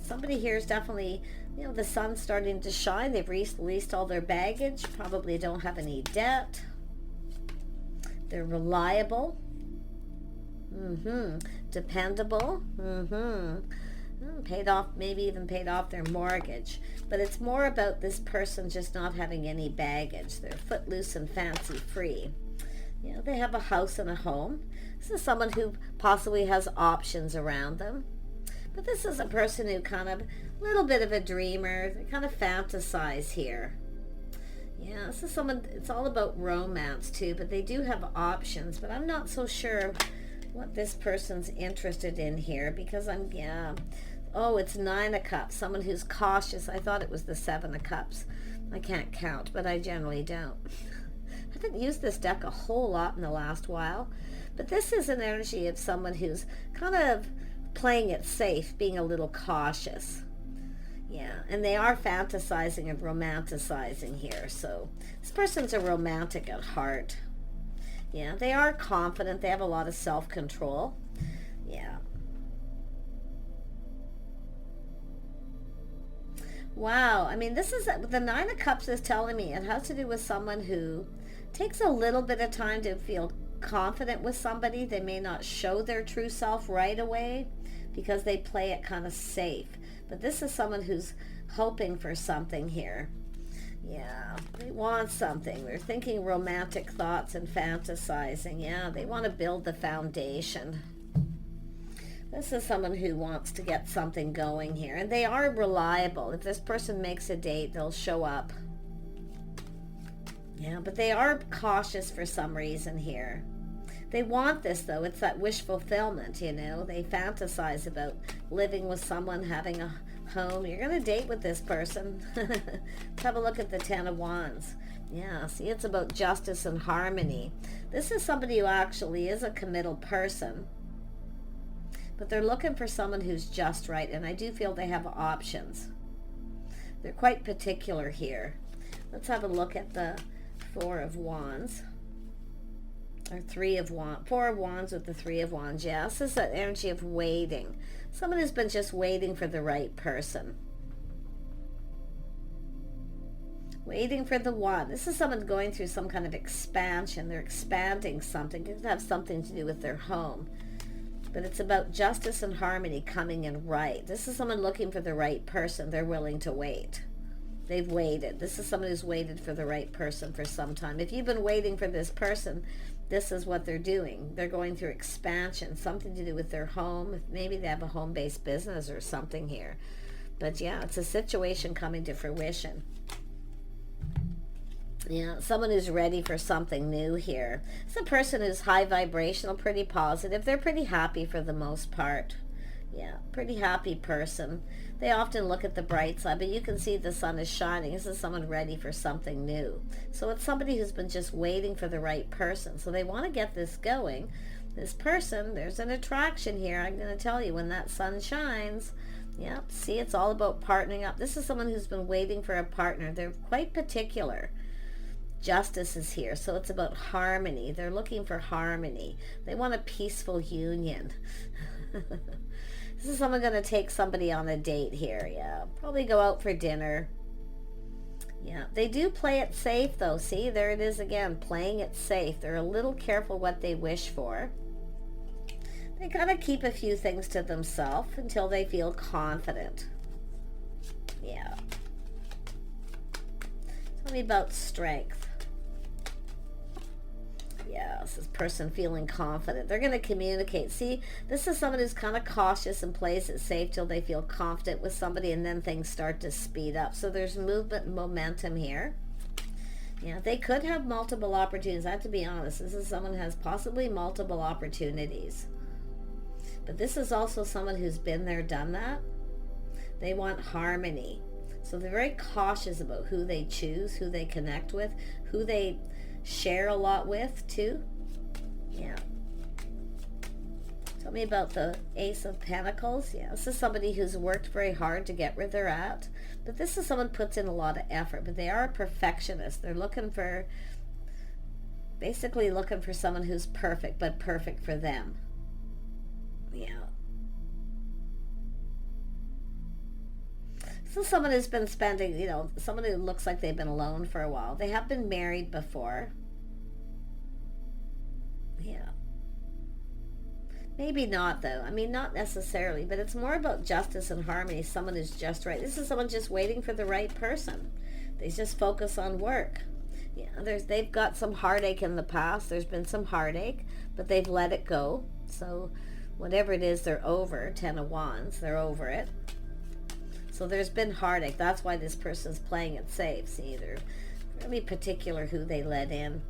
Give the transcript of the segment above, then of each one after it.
somebody here is definitely, you know, the sun's starting to shine. They've released all their baggage, probably don't have any debt. They're reliable. Dependable. Paid off, maybe even paid off their mortgage. But it's more about this person just not having any baggage. They're footloose and fancy free. You know, they have a house and a home. This is someone who possibly has options around them. But this is a person who kind of, a little bit of a dreamer. They kind of fantasize here. Yeah, this is someone, it's all about romance too, but they do have options. But I'm not so sure what this person's interested in here, because oh, it's 9 of Cups, someone who's cautious. I thought it was the 7 of Cups. I can't count, but I generally don't. I haven't used this deck a whole lot in the last while, but this is an energy of someone who's kind of playing it safe, being a little cautious. Yeah, and they are fantasizing and romanticizing here, so this person's a romantic at heart. Yeah, they are confident. They have a lot of self-control. Yeah. Wow, I mean, this is, the 9 of Cups is telling me it has to do with someone who takes a little bit of time to feel confident with somebody. They may not show their true self right away because they play it kind of safe. But this is someone who's hoping for something here. Yeah, they want something. They're thinking romantic thoughts and fantasizing. Yeah, they want to build the foundation. This is someone who wants to get something going here. And they are reliable. If this person makes a date, they'll show up. Yeah, but they are cautious for some reason here. They want this, though. It's that wish fulfillment, you know. They fantasize about living with someone, having a home. You're going to date with this person. Let's have a look at the 10 of Wands. Yeah, see, it's about justice and harmony. This is somebody who actually is a committal person. But they're looking for someone who's just right, and I do feel they have options. They're quite particular here. Let's have a look at the 4 of Wands. Or 3 of Wands. 4 of Wands with the 3 of Wands. Yeah, this is that energy of waiting. Someone who's been just waiting for the right person. Waiting for the one. This is someone going through some kind of expansion. They're expanding something. It could have something to do with their home. But it's about justice and harmony coming in right. This is someone looking for the right person. They're willing to wait. They've waited. This is someone who's waited for the right person for some time. If you've been waiting for this person, this is what they're doing. They're going through expansion, something to do with their home. Maybe they have a home-based business or something here. But yeah, it's a situation coming to fruition. Yeah, someone who's ready for something new here. It's a person who's high vibrational, pretty positive. They're pretty happy for the most part. Yeah, pretty happy person. They often look at the bright side, but you can see the sun is shining. This is someone ready for something new. So it's somebody who's been just waiting for the right person. So they want to get this going. This person, there's an attraction here. I'm going to tell you, when that sun shines, yeah, see, it's all about partnering up. This is someone who's been waiting for a partner. They're quite particular. Justice is here, so it's about harmony. They're looking for harmony. They want a peaceful union. This is someone going to take somebody on a date here. Yeah, probably go out for dinner. Yeah, they do play it safe, though. See, there it is again, playing it safe. They're a little careful what they wish for. They kind of keep a few things to themselves until they feel confident. Yeah. Tell me about strength. Yeah, this is person feeling confident. They're going to communicate. See, this is someone who's kind of cautious and plays it safe till they feel confident with somebody, and then things start to speed up. So there's movement and momentum here. Yeah, they could have multiple opportunities. I have to be honest. This is someone who has possibly multiple opportunities. But this is also someone who's been there, done that. They want harmony. So they're very cautious about who they choose, who they connect with, who they share a lot with too. Yeah. Tell me about the Ace of Pentacles. Yeah, this is somebody who's worked very hard to get where they're at. But this is someone who puts in a lot of effort. But they are a perfectionist. They're looking for, basically looking for someone who's perfect, but perfect for them. Yeah. So someone who's been spending, someone who looks like they've been alone for a while. They have been married before. Yeah. Maybe not, though. I mean, not necessarily, but it's more about justice and harmony. Someone who's just right. This is someone just waiting for the right person. They just focus on work. Yeah, they've got some heartache in the past. There's been some heartache, but they've let it go. So whatever it is, they're over. 10 of Wands, they're over it. So there's been heartache. That's why this person's playing it safe. See, they're really particular who they let in.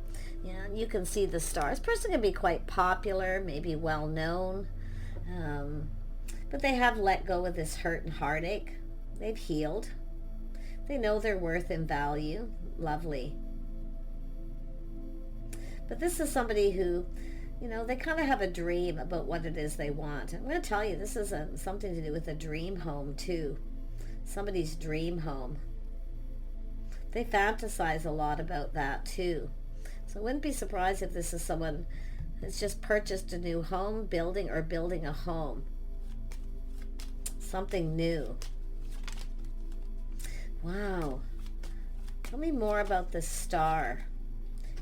Yeah, and you can see the stars. This person can be quite popular, maybe well known, but they have let go of this hurt and heartache. They've healed. They know their worth and value. Lovely. But this is somebody who, they kind of have a dream about what it is they want. I'm going to tell you, this is something to do with a dream home too. Somebody's dream home. They fantasize a lot about that too. So I wouldn't be surprised if this is someone who's just purchased a new home, building a home. Something new. Wow. Tell me more about this star.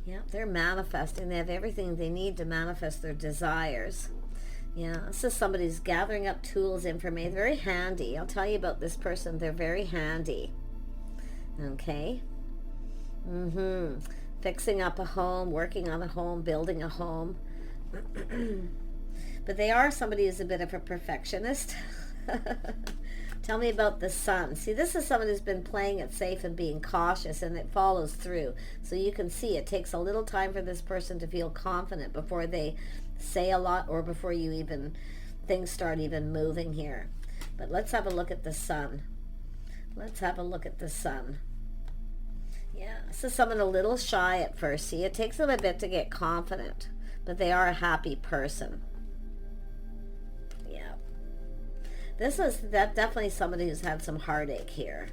Yeah, they're manifesting. They have everything they need to manifest their desires. Yeah, this is somebody who's gathering up tools, information. Very handy. I'll tell you about this person. They're very handy. Okay. Fixing up a home, working on a home, building a home. But they are somebody who's a bit of a perfectionist. Tell me about the sun. See, this is someone who's been playing it safe and being cautious, and it follows through. So you can see it takes a little time for this person to feel confident before they say a lot, or before things start even moving here. But let's have a look at the sun. Let's have a look at the sun. Yeah, this is someone a little shy at first. See, it takes them a bit to get confident, but they are a happy person. Yeah. This is definitely somebody who's had some heartache here.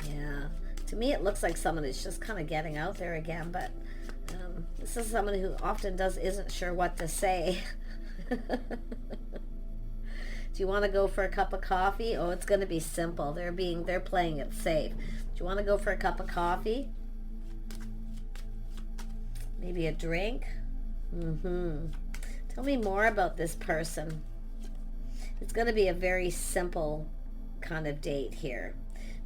Yeah. To me, it looks like someone who's just kind of getting out there again, but this is someone who often isn't sure what to say. Do you want to go for a cup of coffee? Oh, it's going to be simple. They're playing it safe. Do you want to go for a cup of coffee? Maybe a drink? Tell me more about this person. It's going to be a very simple kind of date here.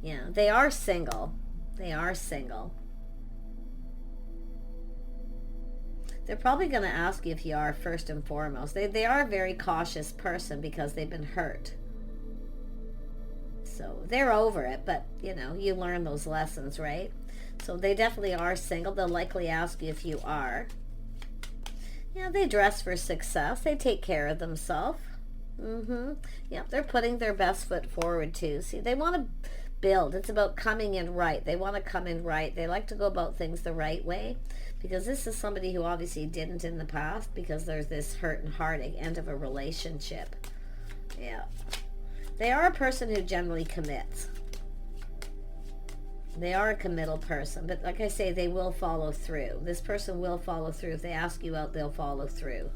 Yeah, they are single. They are single. They're probably going to ask you if you are first and foremost. They are a very cautious person because they've been hurt. So they're over it, but you learn those lessons, right? So they definitely are single. They'll likely ask you if you are. Yeah, they dress for success. They take care of themselves. Yeah, they're putting their best foot forward too. See, they want to build. It's about coming in right. They want to come in right. They like to go about things the right way, because this is somebody who obviously didn't in the past, because there's this hurt and heartache, end of a relationship. Yeah. They are a person who generally commits. They are a committal person, but like I say, they will follow through. This person will follow through. If they ask you out, they'll follow through.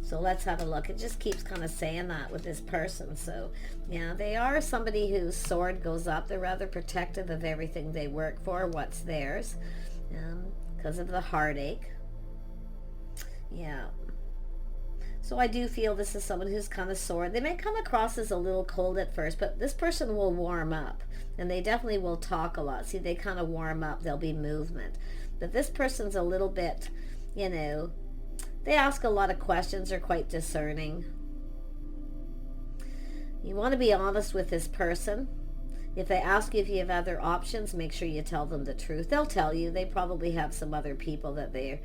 So let's have a look. It just keeps kind of saying that with this person. So yeah, they are somebody whose sword goes up. They're rather protective of everything they work for, what's theirs, because of the heartache. Yeah. So I do feel this is someone who's kind of sore. They may come across as a little cold at first, but this person will warm up, and they definitely will talk a lot. See, they kind of warm up. There'll be movement. But this person's a little bit, they ask a lot of questions. They're quite discerning. You want to be honest with this person. If they ask you if you have other options, make sure you tell them the truth. They'll tell you. They probably have some other people that they're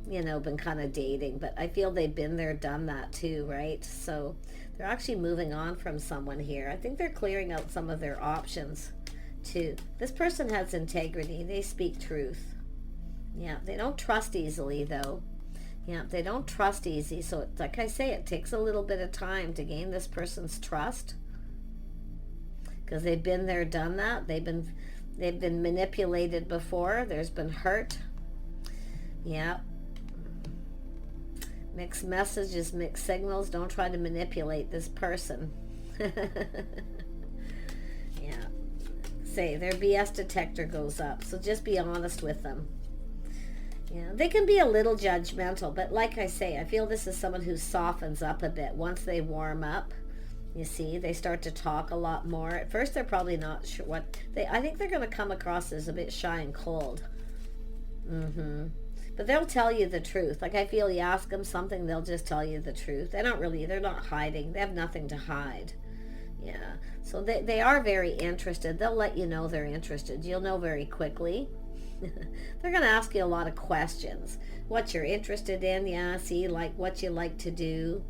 been kind of dating, but I feel they've been there, done that too, right? So they're actually moving on from someone here. I think they're clearing out some of their options too. This person has integrity. They speak truth. Yeah, they don't trust easily though. Yeah, they don't trust easy. So like I say, it takes a little bit of time to gain this person's trust, because they've been there, done that. They've been manipulated before. There's been hurt. Yeah. Mixed messages, mixed signals. Don't try to manipulate this person. Yeah. say their BS detector goes up. So just be honest with them. Yeah, they can be a little judgmental, but like I say, I feel this is someone who softens up a bit once they warm up. You see, they start to talk a lot more. At first, they're probably not sure what they. I think they're going to come across as a bit shy and cold. But they'll tell you the truth. Like I feel you ask them something, they'll just tell you the truth. They're not hiding. They have nothing to hide. Yeah. So they are very interested. They'll let you know they're interested. You'll know very quickly. They're going to ask you a lot of questions. What you're interested in, yeah, see, like what you like to do.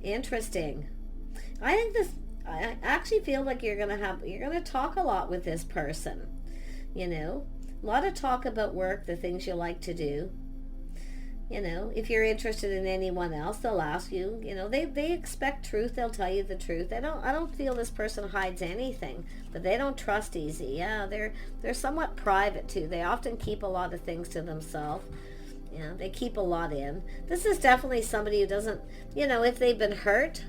Interesting. I actually feel like you're going to talk a lot with this person. You know, a lot of talk about work, the things you like to do. You know, if you're interested in anyone else, they'll ask you. You know, they expect truth. They'll tell you the truth. I don't feel this person hides anything, but they don't trust easy. Yeah, they're somewhat private too. They often keep a lot of things to themselves. Yeah, they keep a lot in. This is definitely somebody who doesn't, you know, if they've been hurt,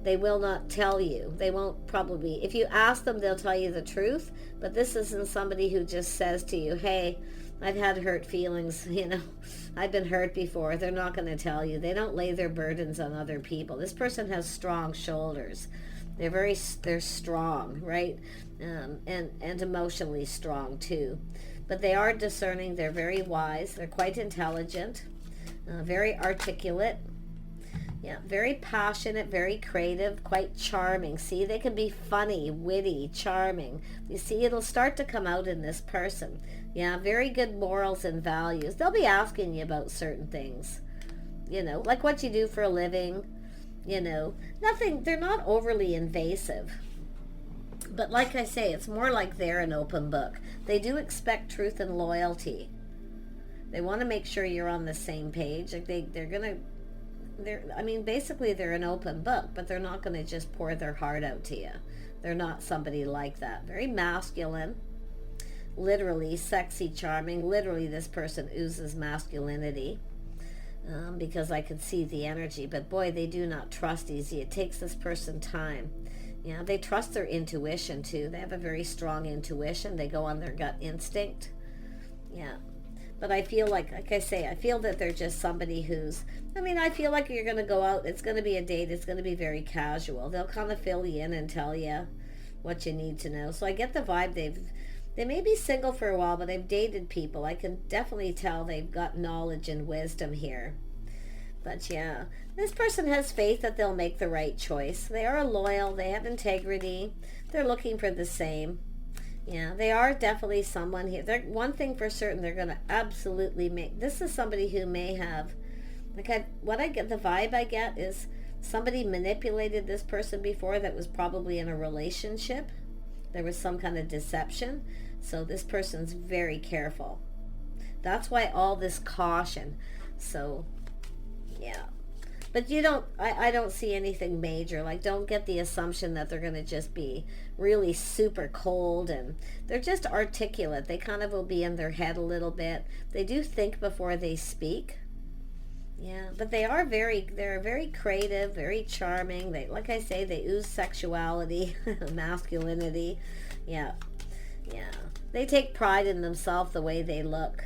they will not tell you. They won't probably, if you ask them, they'll tell you the truth. But this isn't somebody who just says to you, hey, I've had hurt feelings, you know, I've been hurt before. They're not going to tell you. They don't lay their burdens on other people. This person has strong shoulders. They're strong, right? And emotionally strong too. But they are discerning. They're very wise. They're quite intelligent, very articulate. Yeah, very passionate, very creative, quite charming. See, they can be funny, witty, charming. You see, it'll start to come out in this person. Yeah, very good morals and values. They'll be asking you about certain things, you know, like what you do for a living, you know. Nothing, they're not overly invasive. But like I say, it's more like they're an open book. They do expect truth and loyalty. They want to make sure you're on the same page. Like basically they're an open book, but they're not going to just pour their heart out to you. They're not somebody like that. Very masculine, literally sexy, charming. Literally, this person oozes masculinity because I can see the energy. But boy, they do not trust easy. It takes this person time. Yeah, they trust their intuition too. They have a very strong intuition. They go on their gut instinct. Yeah. But I feel like I say, I feel that they're just somebody who's, I feel like you're going to go out, it's going to be a date, it's going to be very casual. They'll kind of fill you in and tell you what you need to know. So I get the vibe they may be single for a while, but they've dated people. I can definitely tell they've got knowledge and wisdom here. But yeah, this person has faith that they'll make the right choice. They are loyal, they have integrity, they're looking for the same. Yeah, they are definitely someone here. One thing for certain, they're going to absolutely this is somebody who may have, the vibe I get is somebody manipulated this person before that was probably in a relationship. There was some kind of deception. So this person's very careful. That's why all this caution. So, yeah. But I don't see anything major. Like, don't get the assumption that they're going to just be really super cold, and they're just articulate. They kind of will be in their head a little bit. They do think before they speak. Yeah, but they're very creative, very charming. Like I say, they ooze sexuality, masculinity. Yeah. Yeah. They take pride in themselves, the way they look.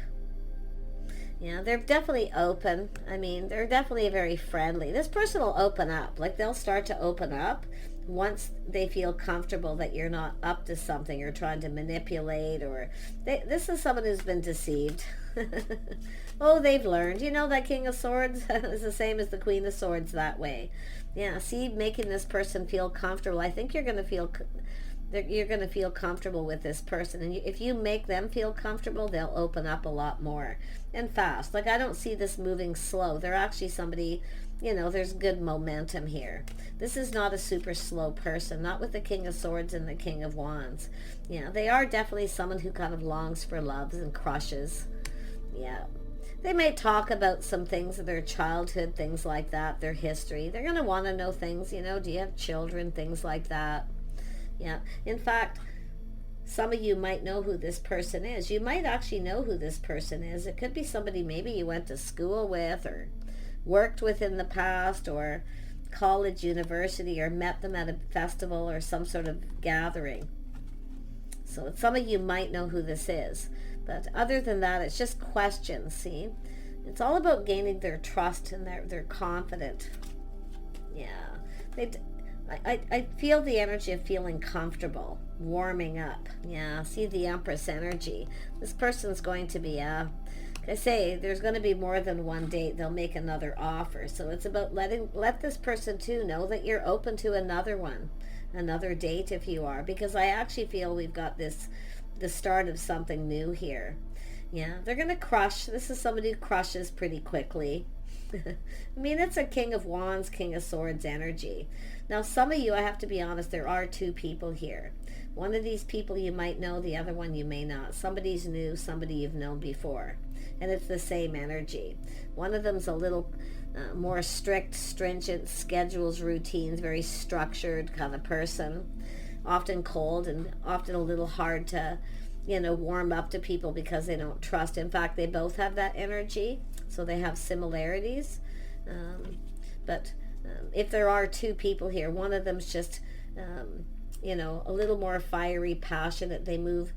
Yeah, they're definitely open. They're definitely very friendly. This person will open up. Like, they'll start to open up once they feel comfortable that you're not up to something or trying to manipulate, or this is someone who's been deceived. Oh, they've learned. You know, that King of Swords is the same as the Queen of Swords that way. Yeah, see, making this person feel comfortable. I think you're going to feel comfortable with this person, and if you make them feel comfortable, they'll open up a lot more and fast. Like, I don't see this moving slow. They're actually somebody, there's good momentum here. This is not a super slow person, not with the King of Swords and the King of Wands. Yeah, they are definitely someone who kind of longs for loves and crushes. Yeah. They may talk about some things of their childhood, things like that, their history. They're going to want to know things, do you have children, things like that. Yeah. In fact, some of you might know who this person is. You might actually know who this person is. It could be somebody maybe you went to school with or worked with in the past, or college, university, or met them at a festival or some sort of gathering. So some of you might know who this is. But other than that, it's just questions, see? It's all about gaining their trust and they're confident. Yeah. I feel the energy of feeling comfortable, warming up. Yeah, see the Empress energy. This person's going to be, I say, there's going to be more than one date. They'll make another offer. So it's about let this person too know that you're open to another one, another date if you are. Because I actually feel we've got the start of something new here. Yeah, they're going to crush. This is somebody who crushes pretty quickly. I mean, it's a King of Wands, King of Swords energy. Now, some of you, I have to be honest, there are two people here. One of these people you might know, the other one you may not. Somebody's new, somebody you've known before. And it's the same energy. One of them's a little more strict, stringent, schedules, routines, very structured kind of person. Often cold and often a little hard to, warm up to people because they don't trust. In fact, they both have that energy. So they have similarities. But if there are two people here, one of them's just, a little more fiery, passionate. They move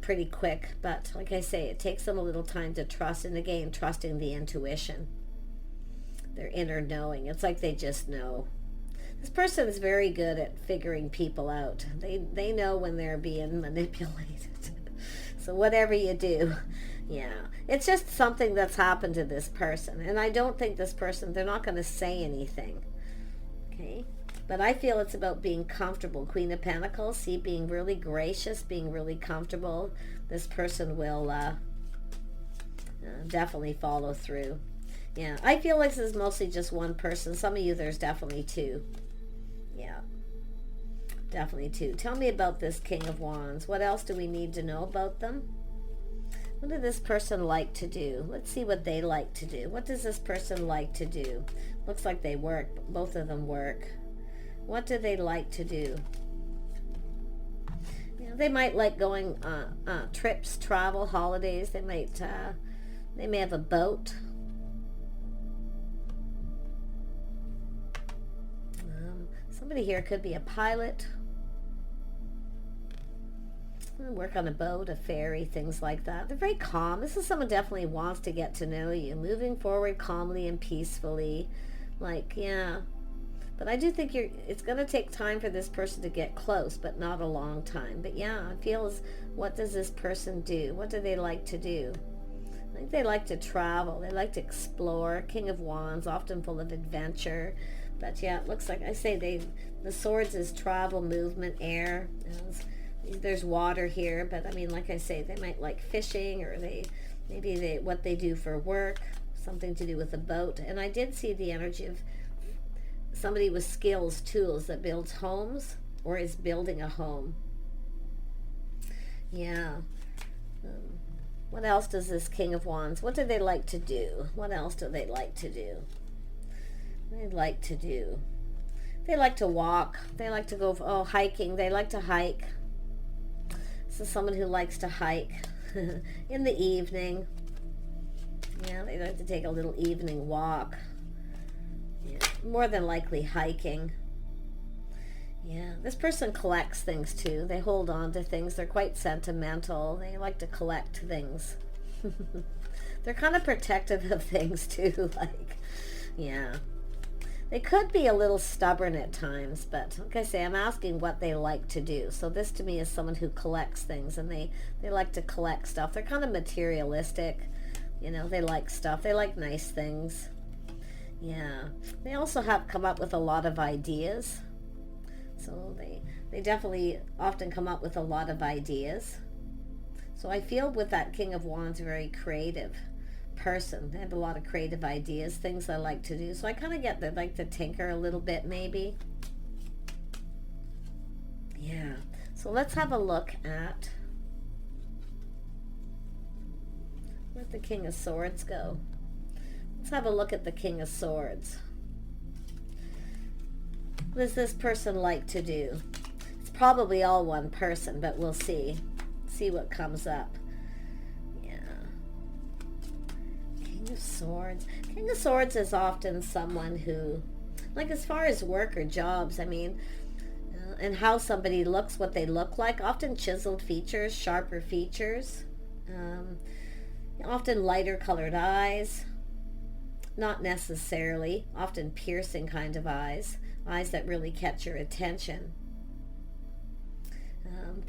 pretty quick. But like I say, it takes them a little time to trust. And again, trusting the intuition, their inner knowing. It's like they just know. This person is very good at figuring people out. They know when they're being manipulated. So whatever you do, yeah, it's just something that's happened to this person. And I don't think this person, they're not going to say anything. Okay. But I feel it's about being comfortable. Queen of Pentacles, see, being really gracious, being really comfortable. This person will definitely follow through. Yeah, I feel like this is mostly just one person. Some of you, there's definitely two. Yeah, definitely two. Tell me about this King of Wands. What else do we need to know about them? What does this person like to do? Let's see what they like to do. What does this person like to do? Looks like they work. Both of them work. What do they like to do? They might like going trips, travel, holidays. They may have a boat. Somebody here could be a pilot. Work on a boat, a ferry, things like that. They're very calm. This is someone definitely wants to get to know you. Moving forward calmly and peacefully. Yeah. But I do think it's going to take time for this person to get close, but not a long time. But yeah, it feels, what does this person do? What do they like to do? I think they like to travel. They like to explore. King of Wands, often full of adventure. But yeah, it looks like, I say, the swords is travel, movement, air. There's water here, but I mean, like I say, they might like fishing, or what they do for work, something to do with a boat. And I did see the energy of somebody with skills, tools, that builds homes or is building a home. Yeah. What else does this King of Wands, what do they like to do? What else do they like to do? They like to walk. They like to go hiking. They like to hike. This is someone who likes to hike in the evening. Yeah, they like to take a little evening walk. Yeah, more than likely hiking. Yeah, this person collects things too. They hold on to things. They're quite sentimental. They like to collect things. They're kind of protective of things too. Yeah. They could be a little stubborn at times, but like I say, I'm asking what they like to do. So this to me is someone who collects things, and they like to collect stuff. They're kind of materialistic. They like stuff. They like nice things. Yeah. They also have come up with a lot of ideas. So they definitely often come up with a lot of ideas. So I feel with that King of Wands, very creative person. They have a lot of creative ideas, things they like to do. So I kind of get they like to tinker a little bit, maybe. Yeah. So let's have a look at where'd the King of Swords go? Let's have a look at the King of Swords. What does this person like to do? It's probably all one person, but we'll see. See what comes up. King of Swords. King of Swords is often someone who Like as far as work or jobs, I mean, and how somebody looks, what they look like, often chiseled features, sharper features, um, often lighter colored eyes, not necessarily, often piercing kind of eyes, eyes that really catch your attention.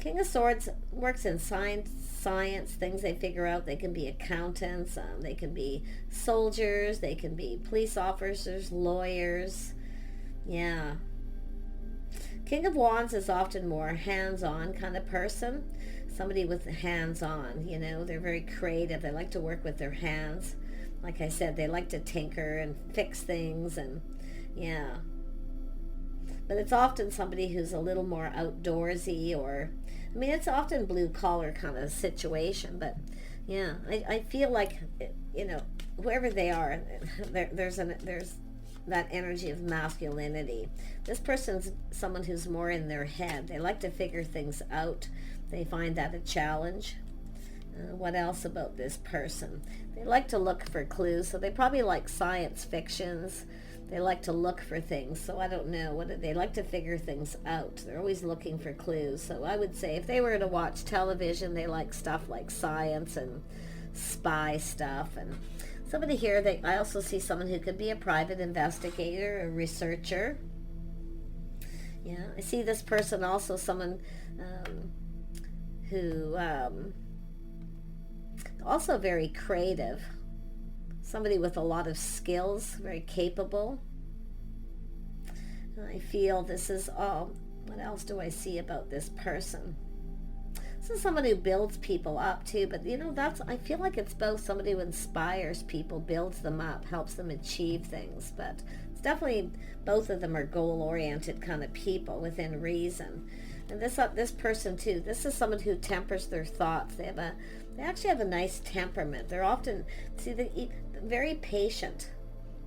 King of Swords works in science, things they figure out. They can be accountants, they can be soldiers, they can be police officers, lawyers. Yeah. King of Wands is often more hands-on kind of person. Somebody with hands-on, you know, they're very creative. They like to work with their hands. Like I said, they like to tinker and fix things, and yeah. But it's often somebody who's a little more outdoorsy, or, I mean, it's often blue collar kind of situation, but yeah, I feel like, you know, whoever they are, there's that energy of masculinity. This person's someone who's more in their head. They like to figure things out. They find that a challenge. What else about this person? They like to look for clues, so they probably like science fictions. They like to look for things, so I don't know. They like to figure things out. They're always looking for clues. So I would say if they were to watch television, they like stuff like science and spy stuff. And somebody here, I also see someone who could be a private investigator, a researcher. Yeah, I see this person also someone who also very creative. Somebody with a lot of skills, very capable. I feel this is all. What else do I see about this person? This is someone who builds people up too, but you know, I feel like it's both somebody who inspires people, builds them up, helps them achieve things, but it's definitely both of them are goal-oriented kind of people within reason. And this person too, this is someone who tempers their thoughts. They actually have a nice temperament. They're often, very patient.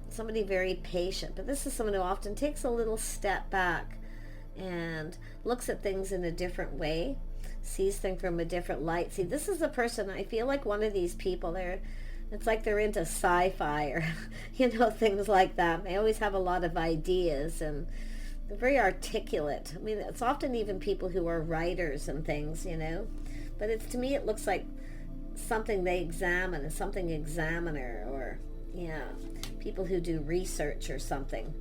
Somebody very patient. But this is someone who often takes a little step back and looks at things in a different way, sees things from a different light. See, this is a person, I feel like one of these people, it's like they're into sci-fi or, you know, things like that. They always have a lot of ideas, and they're very articulate. I mean, it's often even people who are writers and things, you know. But to me, it looks like something they examine, something examiner, or, yeah, people who do research or something.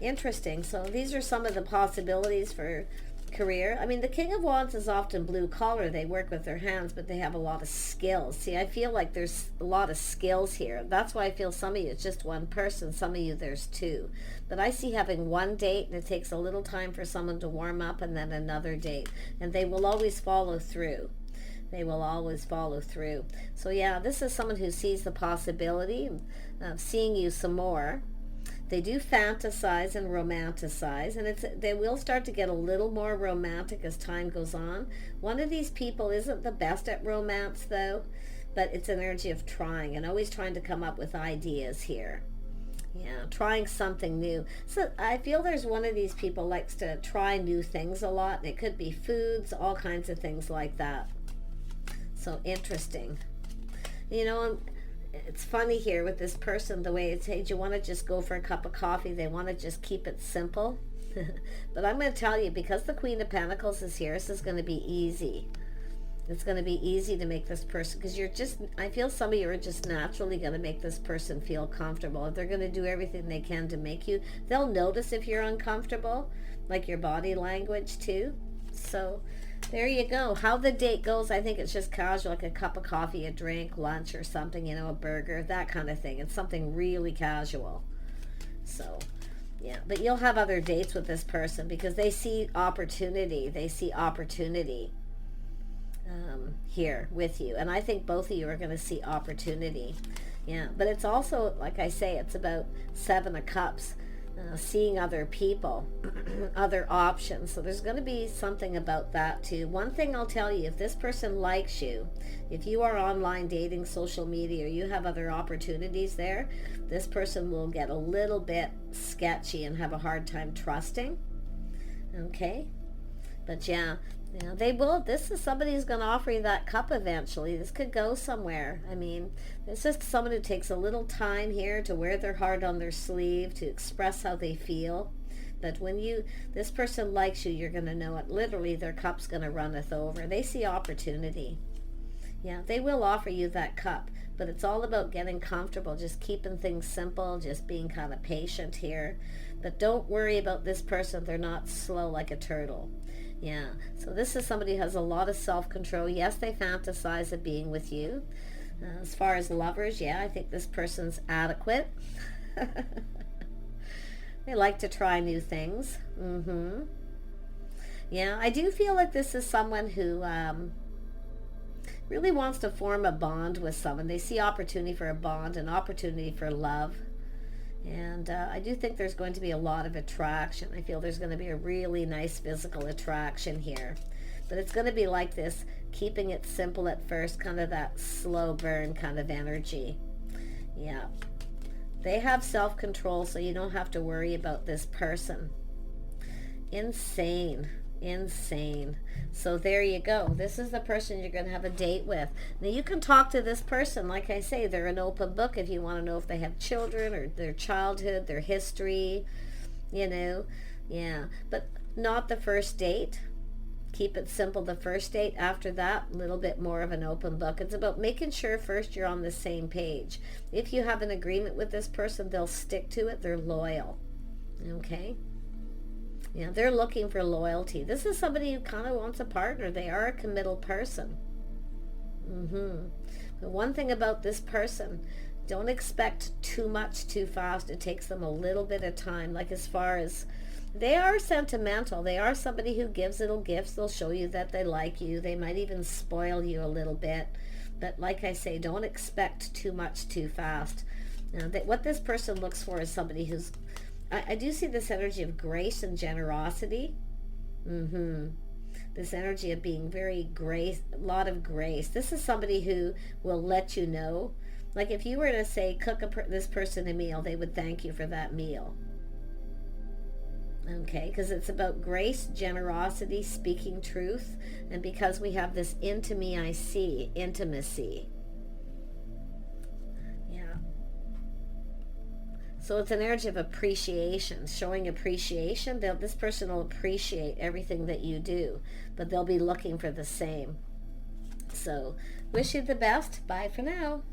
Interesting. So these are some of the possibilities for career. I mean, the King of Wands is often blue collar. They work with their hands, but they have a lot of skills. See, I feel like there's a lot of skills here. That's why I feel some of you it's just one person, some of you there's two. But I see having one date, and it takes a little time for someone to warm up, and then another date, and they will always follow through. They will always follow through. So yeah, this is someone who sees the possibility of seeing you some more. They do fantasize and romanticize, and they will start to get a little more romantic as time goes on. One of these people isn't the best at romance though, but it's an energy of trying and always trying to come up with ideas here. Yeah, trying something new. So I feel there's one of these people likes to try new things a lot, and it could be foods, all kinds of things like that. So interesting. You know, it's funny here with this person, the way it's, hey, do you want to just go for a cup of coffee? They want to just keep it simple. But I'm going to tell you, because the Queen of Pentacles is here, this is going to be easy. It's going to be easy to make this person, because I feel some of you are just naturally going to make this person feel comfortable. If they're going to do everything they can to make you, they'll notice if you're uncomfortable, like your body language too. So there you go. How the date goes, I think it's just casual, like a cup of coffee, a drink, lunch or something, you know, a burger, that kind of thing. It's something really casual. So, yeah. But you'll have other dates with this person because they see opportunity. They see opportunity here with you. And I think both of you are going to see opportunity. Yeah. But it's also, like I say, it's about Seven of Cups. Seeing other people, other options. So there's going to be something about that too. One thing I'll tell you, if this person likes you, if you are online dating, social media, or you have other opportunities there, this person will get a little bit sketchy and have a hard time trusting. Okay? But yeah, Yeah, they will. This is somebody who's going to offer you that cup eventually. This could go somewhere. I mean, it's just someone who takes a little time here to wear their heart on their sleeve, to express how they feel. But when this person likes you, you're going to know it. Literally, their cup's going to runneth over. They see opportunity. Yeah, they will offer you that cup. But it's all about getting comfortable, just keeping things simple, just being kind of patient here. But don't worry about this person. They're not slow like a turtle. Yeah, so this is somebody who has a lot of self-control. Yes, they fantasize of being with you. As far as lovers, yeah, I think this person's adequate. They like to try new things. Yeah, I do feel like this is someone who really wants to form a bond with someone. They see opportunity for a bond, an opportunity for love. And I do think there's going to be a lot of attraction. I feel there's going to be a really nice physical attraction here. But it's going to be like this, keeping it simple at first, kind of that slow burn kind of energy. Yeah. They have self-control, so you don't have to worry about this person. Insane. Insane. So there you go. This is the person you're going to have a date with. Now you can talk to this person. Like I say, they're an open book if you want to know if they have children or their childhood, their history, you know. Yeah, but not the first date. Keep it simple the first date. After that, a little bit more of an open book. It's about making sure first you're on the same page. If you have an agreement with this person, they'll stick to it. They're loyal. Okay? Yeah, they're looking for loyalty. This is somebody who kind of wants a partner. They are a committal person. But one thing about this person, don't expect too much too fast. It takes them a little bit of time. Like as far as, they are sentimental. They are somebody who gives little gifts. They'll show you that they like you. They might even spoil you a little bit. But like I say, don't expect too much too fast. Now, what this person looks for is somebody who's, I do see this energy of grace and generosity. This energy of being very grace, a lot of grace. This is somebody who will let you know. Like if you were to say, cook this person a meal, they would thank you for that meal. Okay, because it's about grace, generosity, speaking truth. And because we have this into me I see, intimacy. So it's an energy of appreciation, showing appreciation. This person will appreciate everything that you do, but they'll be looking for the same. So wish you the best. Bye for now.